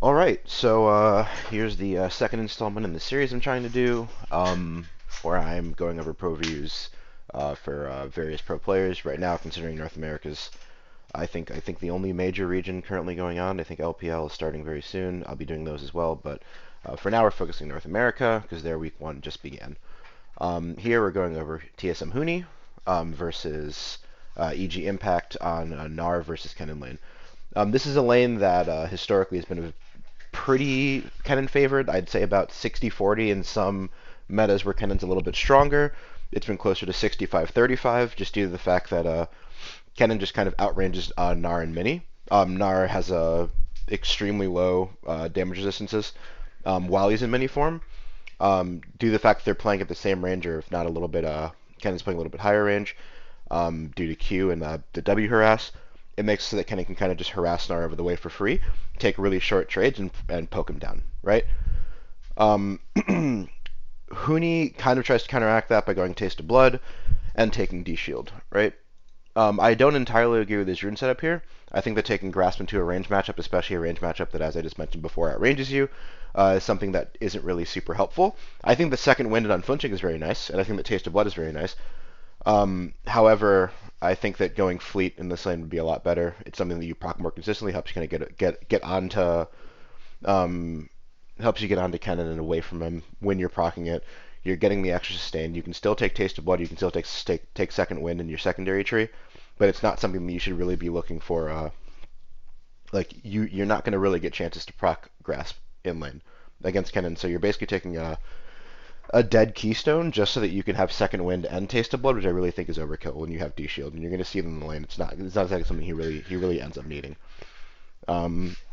Alright, so here's the second installment in the series I'm trying to do, where I'm going over pro views for various pro players. Right now, considering North America's, I think the only major region currently going on. I think LPL is starting very soon. I'll be doing those as well, but for now we're focusing North America because their week one just began. Here we're going over TSM Huni versus EG Impact on Gnar versus Kennen lane. This is a lane that historically has been a pretty Kennen favored. I'd say about 60-40 in some metas where Kennen's a little bit stronger. It's been closer to 65-35 just due to the fact that Kennen just kind of outranges Gnar and Mini. Gnar has a extremely low damage resistances while he's in Mini form. Due to the fact that they're playing at the same range, or if not a little bit, Kennen's playing a little bit higher range due to Q and the W harass. It makes it so that Kennen can kind of just harass Gnar over the way for free, take really short trades, and poke him down, right? Huni kind of tries to counteract that by going Taste of Blood and taking D-Shield, right? I don't entirely agree with his rune setup here. I think that taking Grasp into a range matchup, especially a range matchup that, as I just mentioned before, outranges you, is something that isn't really super helpful. I think the second wind and unflinching is very nice, and I think that Taste of Blood is very nice. However, I think that going Fleet in this lane would be a lot better. It's something that you proc more consistently, helps you kind of get onto helps you get onto Kennen and away from him when you're procking it. You're getting the extra sustain. You can still take Taste of Blood. You can still take Second Wind in your secondary tree, but it's not something that you should really be looking for. You're not going to really get chances to proc Grasp in lane against Kennen. So you're basically taking a dead Keystone just so that you can have Second Wind and Taste of Blood, which I really think is overkill when you have D-Shield, and you're going to see them in the lane. It's not exactly something he really ends up needing.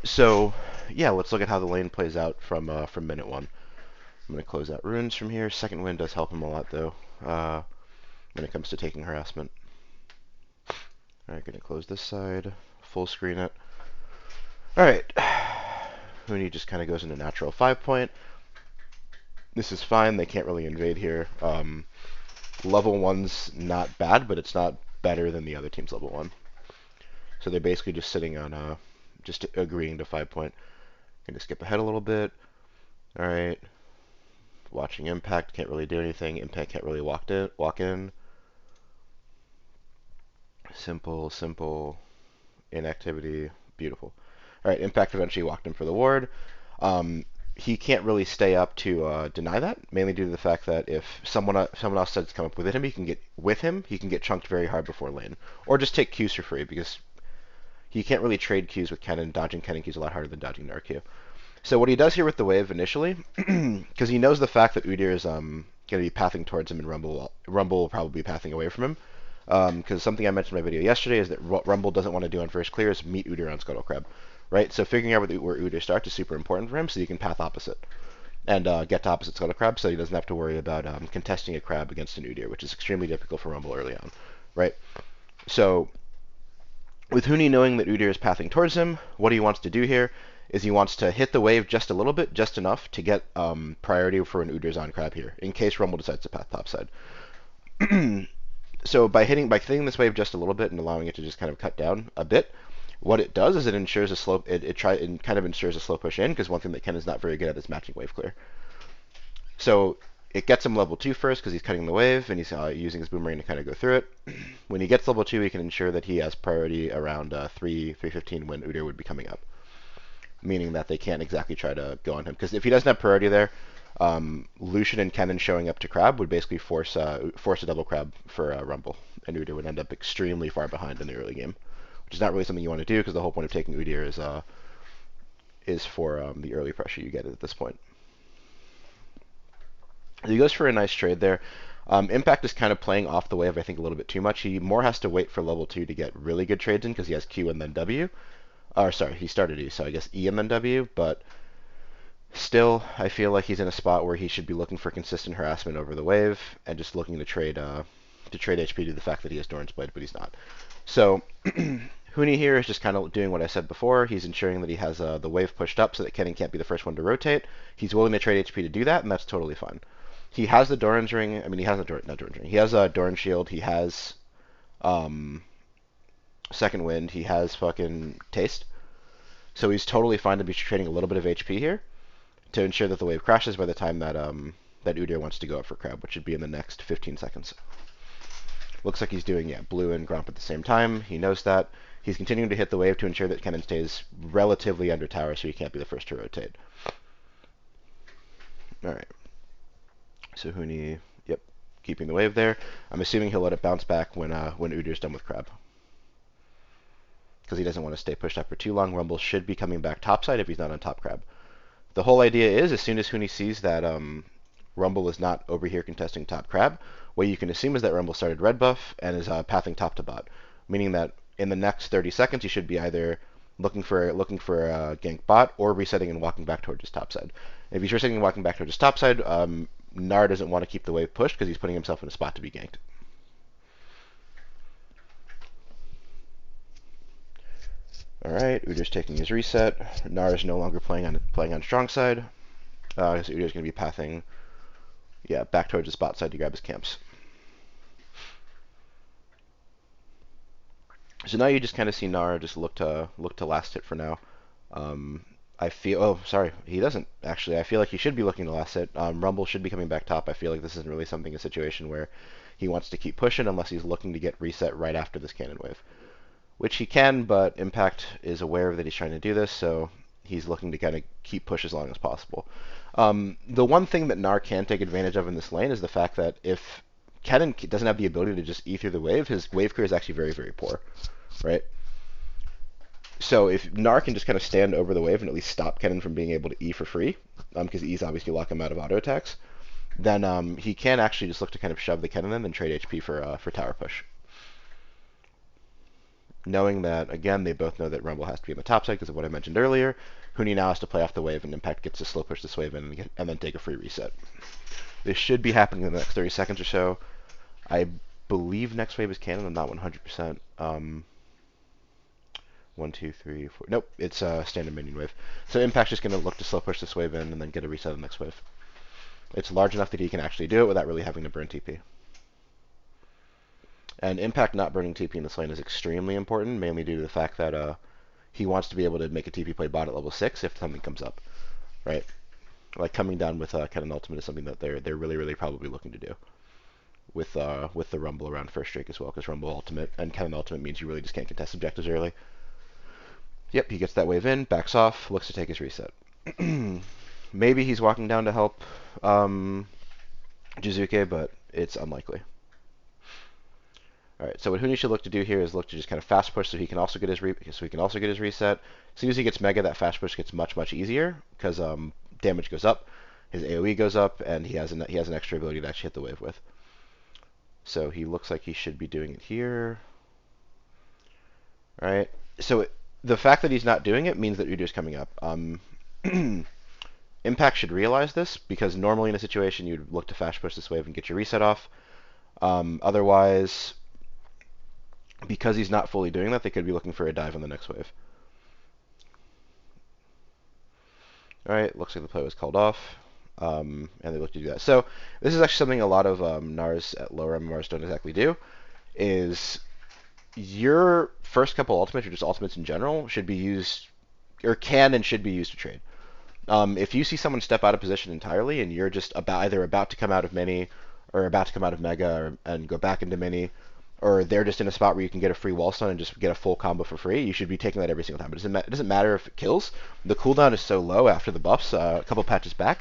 So yeah, let's look at how the lane plays out from minute one. I'm going to close out runes from here. Second Wind does help him a lot though when it comes to taking harassment. Alright, going to close this side, full screen it. Alright, Huni just kind of goes into natural 5-point. This is fine, they can't really invade here. Level 1's not bad, but it's not better than the other team's level 1. So they're basically just sitting on just agreeing to 5-point. Gonna skip ahead a little bit. Alright. Watching Impact, can't really do anything. Impact can't really walk in. Simple inactivity. Beautiful. Alright, Impact eventually walked in for the ward. He can't really stay up to deny that, mainly due to the fact that if someone else decides to come up with him, he can get chunked very hard before lane, or just take Qs for free because he can't really trade Qs with Kennen. Dodging Kennen Qs is a lot harder than dodging Gnar Q. So what he does here with the wave initially, because he knows the fact that Udyr is going to be pathing towards him and Rumble will probably be pathing away from him. Because something I mentioned in my video yesterday is that Rumble doesn't want to do on first clear is meet Udyr on Scuttle Crab. Right? So figuring out where Udyr starts is super important for him so he can path opposite and get to opposite Scuttle Crab so he doesn't have to worry about contesting a crab against an Udyr, which is extremely difficult for Rumble early on. Right? So with Huni knowing that Udyr is pathing towards him, what he wants to do here is he wants to hit the wave just a little bit, just enough to get priority for an Udyr's on crab here, in case Rumble decides to path topside. So by hitting this wave just a little bit and allowing it to just kind of cut down a bit, what it does is it ensures a slow it kind of ensures a slow push in, because one thing that Ken is not very good at is matching wave clear. So it gets him level 2 first because he's cutting the wave and he's using his boomerang to kind of go through it. When he gets level 2, he can ensure that he has priority around 3:15 when Udyr would be coming up, meaning that they can't exactly try to go on him. Because if he doesn't have priority there, Lucian and Kennen showing up to crab would basically force a double crab for Rumble, and Udyr would end up extremely far behind in the early game, which is not really something you want to do because the whole point of taking Udyr is for the early pressure you get at this point. He goes for a nice trade there. Impact is kind of playing off the wave, I think, a little bit too much. He more has to wait for level 2 to get really good trades in because he has Q and then W. Or sorry, he started E, so I guess E and then W, but still, I feel like he's in a spot where he should be looking for consistent harassment over the wave and just looking to trade HP due to the fact that he has Doran's Blade, but he's not. So Huni here is just kind of doing what I said before. He's ensuring that he has the wave pushed up so that Kennen can't be the first one to rotate. He's willing to trade HP to do that, and that's totally fine. He has the Doran's Ring. I mean, he has not Doran's Ring. He has a Doran Shield. He has Second Wind. He has fucking Taste. So he's totally fine to be trading a little bit of HP here to ensure that the wave crashes by the time that that Udyr wants to go up for crab, which should be in the next 15 seconds. Looks like he's doing, yeah, blue and Gromp at the same time. He knows that. He's continuing to hit the wave to ensure that Kennen stays relatively under tower so he can't be the first to rotate. Alright. So Huni, yep, keeping the wave there. I'm assuming he'll let it bounce back when Udyr's done with crab. Because he doesn't want to stay pushed up for too long. Rumble should be coming back topside if he's not on top crab. The whole idea is, as soon as Huni sees that Rumble is not over here contesting top crab, what you can assume is that Rumble started red buff and is pathing top to bot, meaning that in the next 30 seconds you should be either looking for gank bot or resetting and walking back towards his top side. If he's resetting and walking back towards his top side, Gnar doesn't want to keep the wave pushed because he's putting himself in a spot to be ganked. Alright, Udyr's taking his reset. Gnar is no longer playing on strong side. So Udyr's going to be pathing, yeah, back towards his bot side to grab his camps. So now you just kind of see Gnar just look to last hit for now. I feel, oh, sorry, he doesn't actually. I feel like he should be looking to last hit. Rumble should be coming back top. I feel like this isn't really a situation where he wants to keep pushing unless he's looking to get reset right after this cannon wave. Which he can, but Impact is aware that he's trying to do this, so he's looking to kind of keep push as long as possible. The one thing that Gnar can take advantage of in this lane is the fact that if Kennen doesn't have the ability to just E through the wave, his wave clear is actually very, very poor, right? So if Gnar can just kind of stand over the wave and at least stop Kennen from being able to E for free, because E's obviously lock him out of auto attacks, then he can actually just look to kind of shove the Kennen in and trade HP for tower push. Knowing that, again, they both know that Rumble has to be on the top side because of what I mentioned earlier. Huni now has to play off the wave, and Impact gets to slow push this wave in and then take a free reset. This should be happening in the next 30 seconds or so. I believe next wave is Kennen. I'm not 100%. 1, 2, 3, 4. Nope, it's a standard minion wave. So Impact's just going to look to slow push this wave in and then get a reset on the next wave. It's large enough that he can actually do it without really having to burn TP. And Impact not burning TP in this lane is extremely important, mainly due to the fact that he wants to be able to make a TP play bot at level 6 if something comes up, right? Like coming down with Kennen Ultimate is something that they're really, really probably looking to do with the Rumble around first streak as well, because Rumble Ultimate and Kennen Ultimate means you really just can't contest objectives early. Yep, he gets that wave in, backs off, looks to take his reset. Maybe he's walking down to help Jizuke, but it's unlikely. All right, so what Huni should look to do here is look to just kind of fast push so he can also get his reset. As soon as he gets Mega, that fast push gets much, much easier because damage goes up, his AoE goes up, and he has an extra ability to actually hit the wave with. So he looks like he should be doing it here. All right, so the fact that he's not doing it means that Udyr's coming up. Impact should realize this because normally in a situation you'd look to fast push this wave and get your reset off. Otherwise, because he's not fully doing that, they could be looking for a dive on the next wave. Alright, looks like the play was called off, and they look to do that. So this is actually something a lot of Gnars at lower MMRs don't exactly do, is your first couple ultimates, or just ultimates in general, should be used, or can and should be used to trade. If you see someone step out of position entirely, and you're just either about to come out of mini, or about to come out of mega, and go back into mini, or they're just in a spot where you can get a free wall stun and just get a full combo for free, you should be taking that every single time. It doesn't matter if it kills. The cooldown is so low after the buffs, a couple patches back,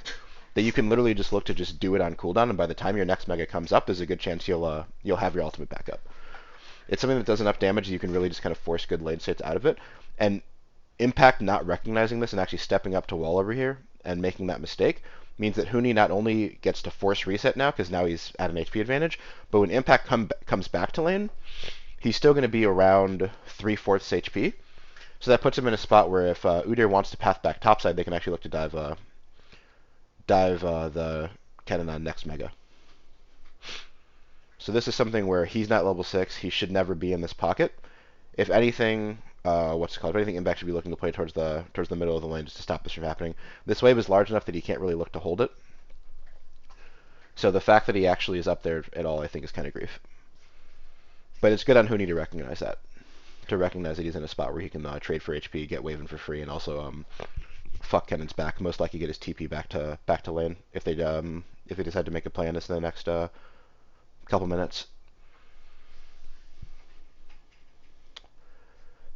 that you can literally just look to just do it on cooldown, and by the time your next mega comes up, there's a good chance you'll have your ultimate back up. It's something that does enough damage that you can really just kind of force good lane states out of it. And Impact not recognizing this and actually stepping up to wall over here and making that mistake means that Huni not only gets to force reset now, because now he's at an HP advantage, but when Impact comes back to lane, he's still going to be around 3/4 HP. So that puts him in a spot where if Udyr wants to path back topside, they can actually look to dive the Kennen on next mega. So this is something where he's not level 6. He should never be in this pocket. If anything, If anything, Impact should be looking to play towards the middle of the lane just to stop this from happening. This wave is large enough that he can't really look to hold it. So the fact that he actually is up there at all, I think, is kind of grief. But it's good on Huni to recognize that. to recognize that he's in a spot where he can trade for HP, get Waven for free, and also fuck Kennen's back. Most likely get his TP back to lane if they decide to make a play on this in the next couple minutes.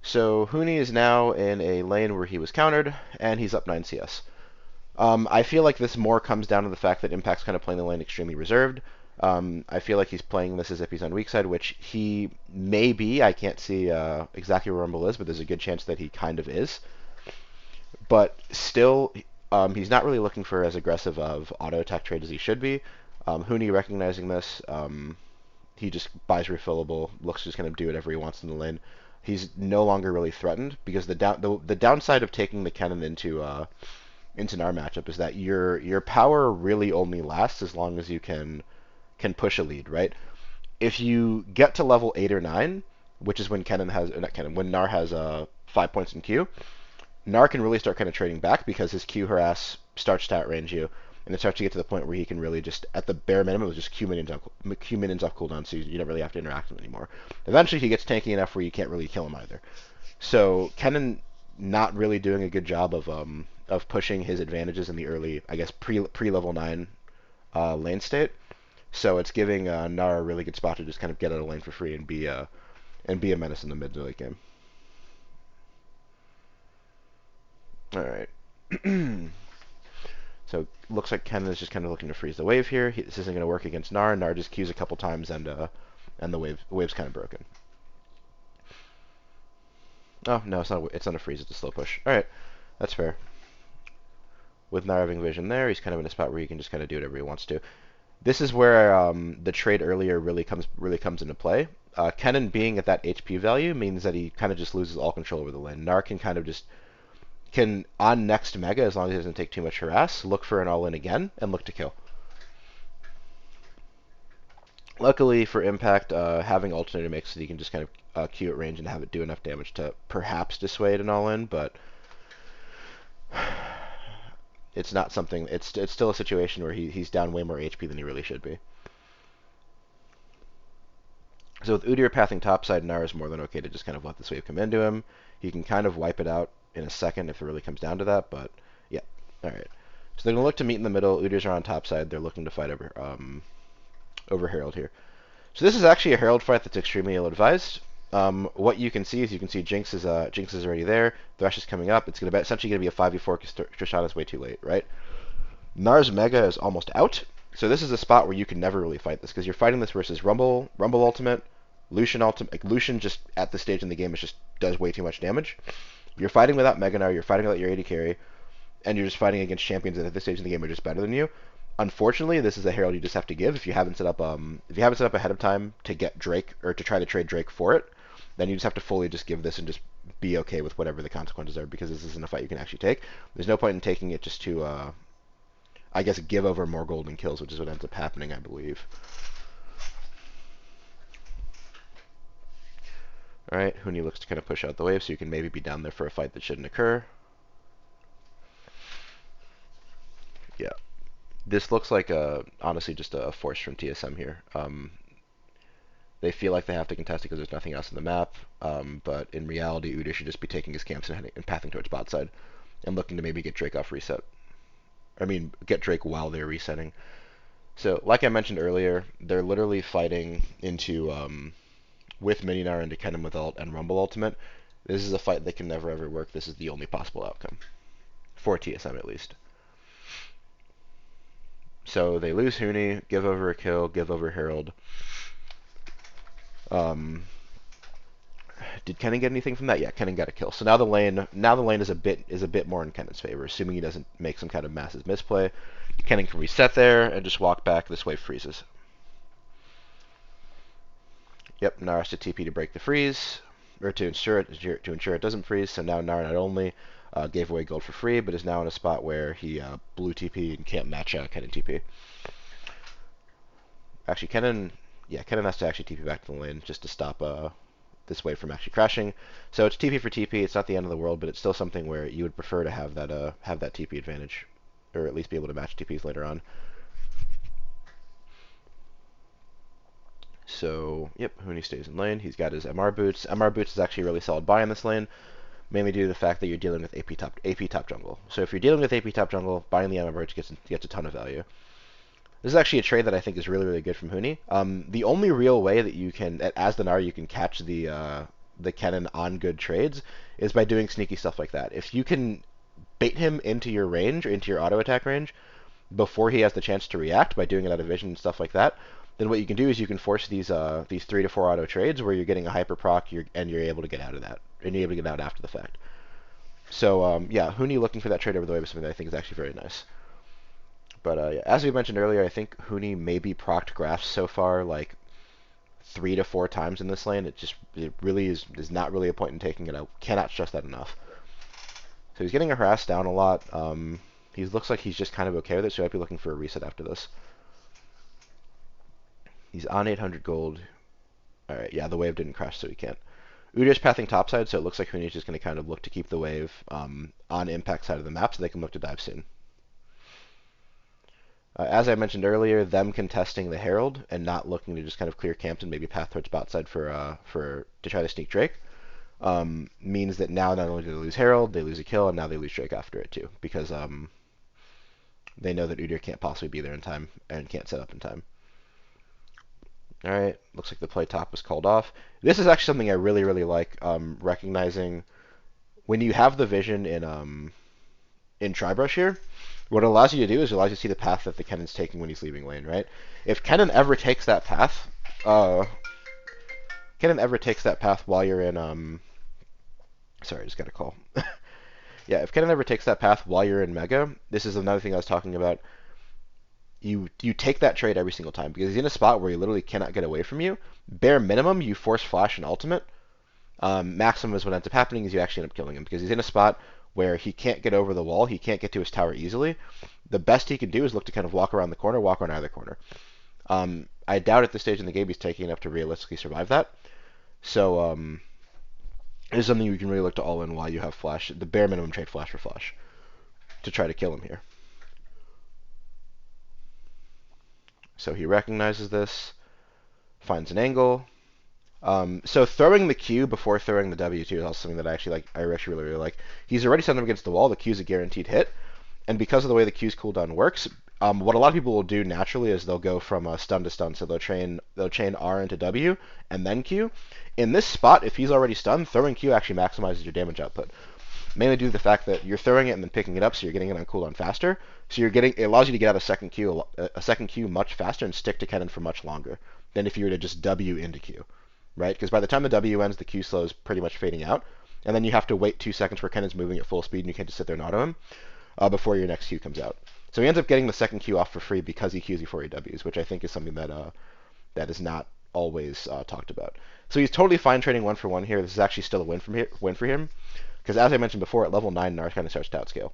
So Huni is now in a lane where he was countered, and he's up 9 CS. I feel like this more comes down to the fact that Impact's kind of playing the lane extremely reserved. I feel like he's playing this as if he's on weak side, which he may be. I can't see exactly where Rumble is, but there's a good chance that he kind of is. But still, he's not really looking for as aggressive of auto attack trade as he should be. Huni recognizing this, he just buys refillable, looks to just kind of do whatever he wants in the lane. He's no longer really threatened because the downside of taking the Kennen into Gnar matchup is that your power really only lasts as long as you can push a lead, right? If you get to level 8 or 9, which is when when Gnar has 5 points in Q, Gnar can really start kind of trading back because his Q harass starts to outrange you, and it starts to get to the point where he can really just, at the bare minimum, just Q minions off cooldown, so you don't really have to interact with him anymore. Eventually, he gets tanky enough where you can't really kill him either. So Kennen not really doing a good job of pushing his advantages in the early, I guess, pre level 9 lane state. So it's giving Gnar a really good spot to just kind of get out of lane for free and be a menace in the mid to late game. All right. So looks like Kennen is just kind of looking to freeze the wave here. This isn't going to work against Gnar. Gnar just Qs a couple times and the wave's kind of broken. Oh no, it's not a freeze. It's a slow push. All right, that's fair. With Gnar having vision there, he's kind of in a spot where he can just kind of do whatever he wants to. This is where the trade earlier really comes into play. Kennen being at that HP value means that he kind of just loses all control over the lane. Gnar can kind of just on next mega, as long as he doesn't take too much harass, look for an all-in again and look to kill. Luckily for Impact, having Alternator makes so that he can just kind of Q at range and have it do enough damage to perhaps dissuade an all-in, but it's not something. It's still a situation where he's down way more HP than he really should be. So with Udyr pathing topside, Gnar is more than okay to just kind of let this wave come into him. He can kind of wipe it out in a second if it really comes down to that, but yeah. Alright. So they're going to look to meet in the middle. Udyrs are on topside. They're looking to fight over Herald here. So this is actually a Herald fight that's extremely ill-advised. What you can see is Jinx is already there. Thresh is coming up. It's essentially going to be a 5v4 because Trishana's way too late, right? Gnar's Mega is almost out. So this is a spot where you can never really fight this because you're fighting this versus Rumble Ultimate, Lucian Ultimate. Like Lucian just at this stage in the game does way too much damage. You're fighting without Mega Gnar, you're fighting without your AD carry, and you're just fighting against champions that at this stage in the game are just better than you. Unfortunately, this is a Herald you just have to give if you haven't set up ahead of time to get Drake or to try to trade Drake for it. Then you just have to fully just give this and just be okay with whatever the consequences are because this isn't a fight you can actually take. There's no point in taking it just to I guess give over more golden kills, which is what ends up happening, I believe. Alright, Huni looks to kind of push out the wave so you can maybe be down there for a fight that shouldn't occur. Yeah. This looks like, honestly, just a force from TSM here. They feel like they have to contest it because there's nothing else in the map, but in reality, Udyr should just be taking his camps and pathing towards bot side and looking to maybe get Drake off reset. Get Drake while they're resetting. So, like I mentioned earlier, they're literally fighting into with Mininar into Kennen with ult and Rumble Ultimate. This is a fight that can never ever work. This is the only possible outcome for TSM at least. So they lose Huni, give over a kill, give over Herald. Did Kennen get anything from that? Yeah, Kennen got a kill. So now the lane is a bit more in Kennen's favor, assuming he doesn't make some kind of massive misplay. Kennen can reset there and just walk back. This wave freezes. Yep, Gnar has to TP to break the freeze, or to ensure it doesn't freeze. So now Gnar not only gave away gold for free, but is now in a spot where he blue TP and can't match Kennen TP. Actually, Kennen has to actually TP back to the lane just to stop this wave from actually crashing. So it's TP for TP. It's not the end of the world, but it's still something where you would prefer to have that TP advantage, or at least be able to match TPs later on. So, yep, Huni stays in lane. He's got his MR boots. MR boots is actually a really solid buy in this lane, mainly due to the fact that you're dealing with AP top jungle. So if you're dealing with AP top jungle, buying the MR boots gets a ton of value. This is actually a trade that I think is really, really good from Huni. The only real way that you can, as the Gnar, you can catch the Kennen on good trades is by doing sneaky stuff like that. If you can bait him into your range, or into your auto attack range, before he has the chance to react by doing it out of vision and stuff like that, then what you can do is you can force these 3 to 4 auto trades where you're getting a hyper proc and you're able to get out of that, and you're able to get out after the fact. So yeah, Huni looking for that trade over the wave is something that I think is actually very nice. But yeah, as we mentioned earlier, I think Huni maybe procced graphs so far like 3 to 4 times in this lane. It really is not really a point in taking it. I cannot stress that enough. So he's getting harassed down a lot. He looks like he's just kind of okay with it, so I might be looking for a reset after this. He's on 800 gold. All right, yeah, the wave didn't crash, so he can't. Udyr's pathing topside, so it looks like Huni's just going to kind of look to keep the wave on impact side of the map, so they can look to dive soon. As I mentioned earlier, them contesting the Herald and not looking to just kind of clear camps and maybe path towards bot side to try to sneak Drake means that now not only do they lose Herald, they lose a kill, and now they lose Drake after it too, because they know that Udyr can't possibly be there in time and can't set up in time. All right, looks like the play top was called off. This is actually something I really, really like, recognizing when you have the vision in Tribrush here. What it allows you to do is it allows you to see the path that the Kennen's taking when he's leaving lane, right? If Kennen ever takes that path, while you're in sorry, I just got a call. Yeah, if Kennen ever takes that path while you're in Mega, this is another thing I was talking about. You take that trade every single time because he's in a spot where he literally cannot get away from you. Bare minimum, you force flash and ultimate. Maximum is what ends up happening is you actually end up killing him because he's in a spot where he can't get over the wall, he can't get to his tower easily. The best he can do is look to kind of walk around the corner, walk around either corner. I doubt at this stage in the game he's taking enough to realistically survive that. So it is something you can really look to all in while you have flash, the bare minimum trade flash for flash, to try to kill him here. So he recognizes this, finds an angle. So throwing the Q before throwing the W2 is also something that I actually like. I actually really, really like. He's already sent him against the wall. The Q is a guaranteed hit, and because of the way the Q's cooldown works, what a lot of people will do naturally is they'll go from stun to stun. So they'll chain R into W and then Q. In this spot, if he's already stunned, throwing Q actually maximizes your damage output. Mainly due to the fact that you're throwing it and then picking it up, so you're getting it on cooldown faster. So it allows you to get out a second Q much faster and stick to Kennen for much longer than if you were to just W into Q, right? Because by the time the W ends, the Q slow is pretty much fading out, and then you have to wait 2 seconds where Kennen's moving at full speed, and you can't just sit there and auto him before your next Q comes out. So he ends up getting the second Q off for free because he Qs before he Ws, which I think is something that is not always talked about. So he's totally fine trading 1-for-1 here. This is actually still a win for him. Because as I mentioned before, at level 9, Gnar kind of starts to outscale.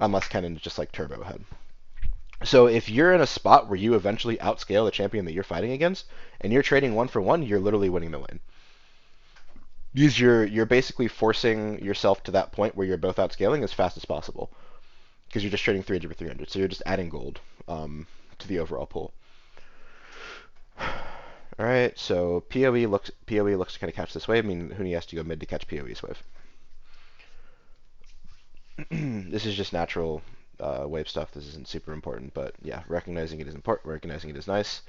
Unless Kennen is just like turbo ahead. So if you're in a spot where you eventually outscale the champion that you're fighting against, and you're trading 1-for-1, you're literally winning the lane. Because you're basically forcing yourself to that point where you're both outscaling as fast as possible. Because you're just trading 300 for 300, so you're just adding gold to the overall pool. Alright, so PoE looks to kind of catch this wave. I mean, Huni has to go mid to catch PoE's wave. This is just natural wave stuff. This isn't super important, but yeah, recognizing it is important. Recognizing it is nice.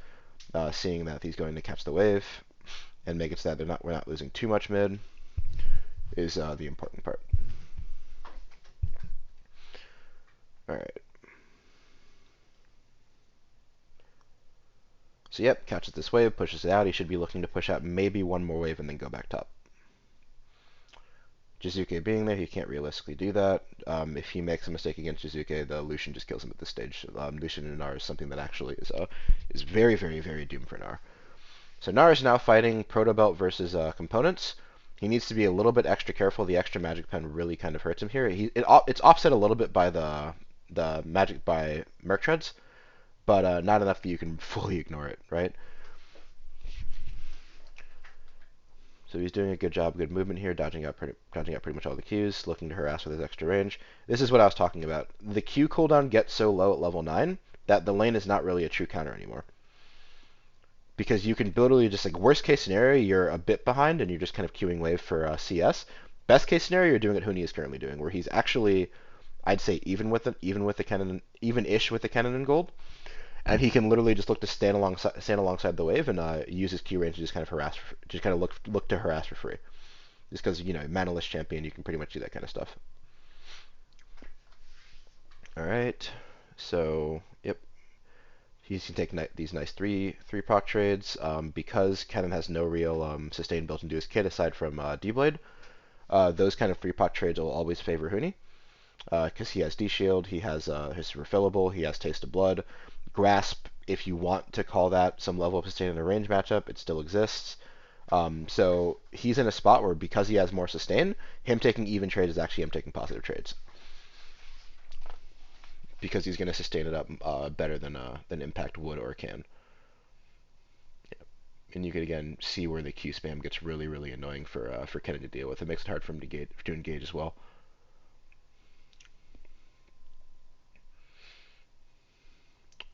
Seeing that he's going to catch the wave and make it so that we're not losing too much mid is the important part. All right. So yep, catches this wave, pushes it out. He should be looking to push out maybe one more wave and then go back top. Jizuke being there, he can't realistically do that. If he makes a mistake against Jizuke, the Lucian just kills him at this stage. Lucian and Gnar is something that actually is very, very, very doomed for Gnar. So Gnar is now fighting Protobelt versus Components. He needs to be a little bit extra careful. The extra magic pen really kind of hurts him here. It's offset a little bit by the magic by Merc Treads, but not enough that you can fully ignore it, right? So he's doing a good job, good movement here, dodging out pretty much all the Qs, looking to harass with his extra range. This is what I was talking about. The Q cooldown gets so low at level 9 that the lane is not really a true counter anymore. because you can literally just like worst case scenario, you're a bit behind and you're just kind of queuing wave for CS. Best case scenario, you're doing what Huni is currently doing, where he's actually, I'd say, even with the Kennen, even-ish with the Kennen and gold, and he can literally just look to stand alongside the wave and use his Q range to just kind of just kind of look to harass for free. Just because manaless champion, you can pretty much do that kind of stuff. All right, so yep, he can take these nice three proc trades because Kennen has no real sustain built into his kit aside from D-Blade. Those kind of free proc trades will always favor Huni because he has D-Shield, he has his refillable, he has Taste of Blood, Grasp. If you want to call that some level of sustain in a range matchup, it still exists. So he's in a spot where because he has more sustain, him taking even trades is actually him taking positive trades because he's going to sustain it up better than Impact would or can. Yeah. And you can again see where the Q spam gets really annoying for Kennen to deal with. It makes it hard for him to engage as well.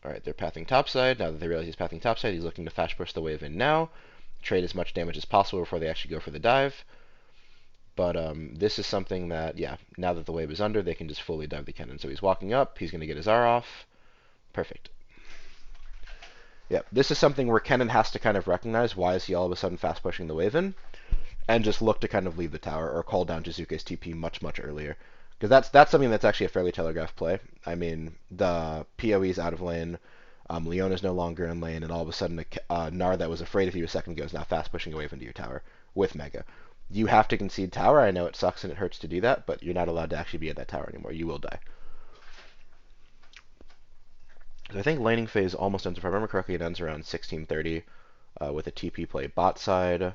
All right, they're pathing topside. Now that they realize he's pathing topside, he's looking to flash push the wave in now, trade as much damage as possible before they actually go for the dive. But this is something that, yeah, now that the wave is under, they can just fully dive the Kennen. So he's walking up, he's going to get his R off. Perfect. Yep, this is something where Kennen has to kind of recognize why is he all of a sudden fast pushing the wave in, and just look to kind of leave the tower or call down Jizuke's TP much earlier. Because that's something that's actually a fairly telegraphed play. I mean, the PoE's out of lane, Leona's no longer in lane, and all of a sudden Gnar that was afraid if he was second goes now fast pushing a wave into your tower with Mega. You have to concede tower. I know it sucks and it hurts to do that, but you're not allowed to actually be at that tower anymore. You will die. So I think laning phase almost ends. If I remember correctly, it ends around 16:30 with a TP play bot side.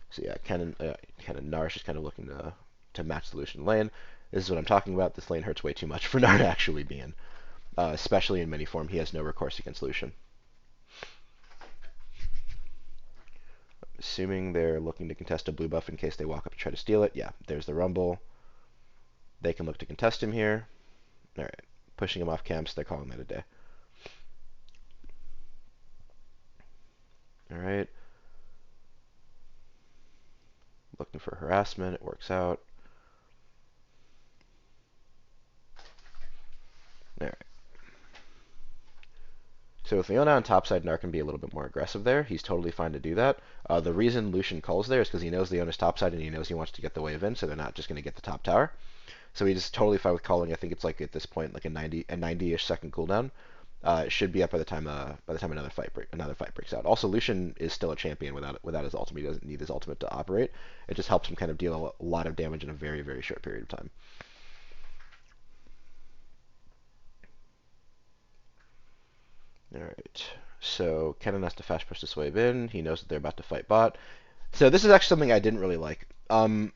So yeah, Gnar is just kind of looking to match the Lucian lane. This is what I'm talking about. This lane hurts way too much for Gnar to actually be in, especially in mini form. He has no recourse against Lucian. Assuming they're looking to contest a blue buff in case they walk up and try to steal it. Yeah, there's the Rumble. They can look to contest him here. All right, pushing him off camps. They're calling that a day. All right. Looking for harassment. It works out. All right. So with Leona on topside, Gnar can be a little bit more aggressive there. He's totally fine to do that. The reason Lucian calls there is because he knows Leona's topside and he knows he wants to get the wave in, so they're not just going to get the top tower. So he's totally fine with calling. I think it's like at this point like a 90-ish second cooldown. It should be up by the time another fight breaks out. Also, Lucian is still a champion without his ultimate. He doesn't need his ultimate to operate. It just helps him kind of deal a lot of damage in a very short period of time. All right. So Kennen has to fast push this wave in. He knows that they're about to fight bot. So this is actually something I didn't really like. Him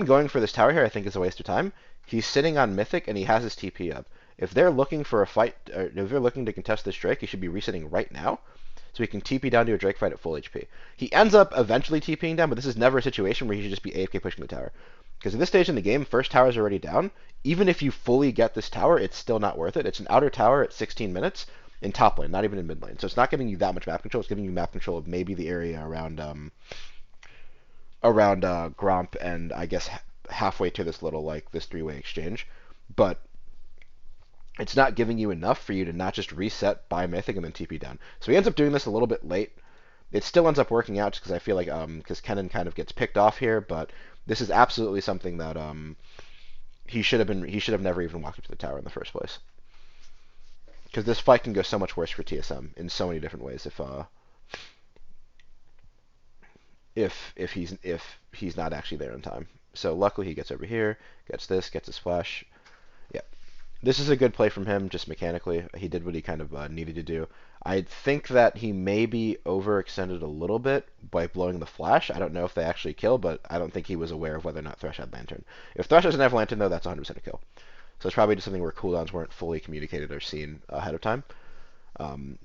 going for this tower here, I think, is a waste of time. He's sitting on Mythic and he has his TP up. If they're looking for a fight, or if they're looking to contest this Drake, he should be resetting right now, so he can TP down to a Drake fight at full HP. He ends up eventually TPing down, but this is never a situation where he should just be AFK pushing the tower. Because at this stage in the game, first tower is already down. Even if you fully get this tower, it's still not worth it. It's an outer tower at 16 minutes in top lane, not even in mid lane. So it's not giving you that much map control. It's giving you map control of maybe the area around Gromp and I guess halfway to this little like this three-way exchange, but it's not giving you enough for you to not just reset by Mythic and then TP down. So he ends up doing this a little bit late. It still ends up working out just because I feel like because Kennen kind of gets picked off here, but this is absolutely something that he should have never even walked up to the tower in the first place. Because this fight can go so much worse for TSM in so many different ways if he's not actually there in time. So luckily he gets over here, gets this, gets his flash. Yeah, this is a good play from him just mechanically. He did what he kind of needed to do. I think that he maybe overextended a little bit by blowing the flash. I don't know if they actually kill, but I don't think he was aware of whether or not Thresh had Lantern. If Thresh doesn't have Lantern, though, that's 100% a kill. So it's probably just something where cooldowns weren't fully communicated or seen ahead of time.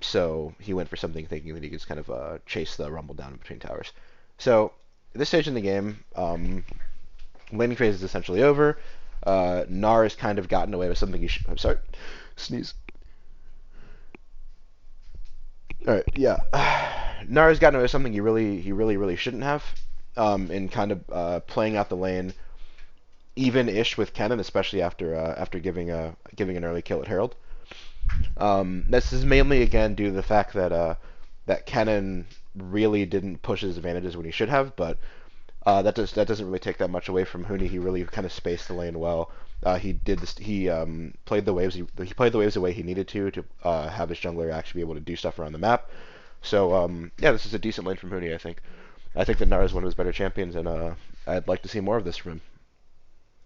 So he went for something thinking that he could just kind of chase the Rumble down in between towers. So at this stage in the game, laning phase is essentially over. Gnar has kind of gotten away with something I'm sorry, sneeze. All right, yeah. Nara's gotten away with something he really shouldn't have, in kind of playing out the lane even-ish with Kennen, especially after giving an early kill at Herald. This is mainly again due to the fact that Kennen really didn't push his advantages when he should have, but that doesn't really take that much away from Huni. He really kind of spaced the lane well. He did this. He played the waves. He played the waves the way he needed to have his jungler actually be able to do stuff around the map. So yeah, this is a decent lane from Huni. I think. I think that Nara is one of his better champions, and I'd like to see more of this from him.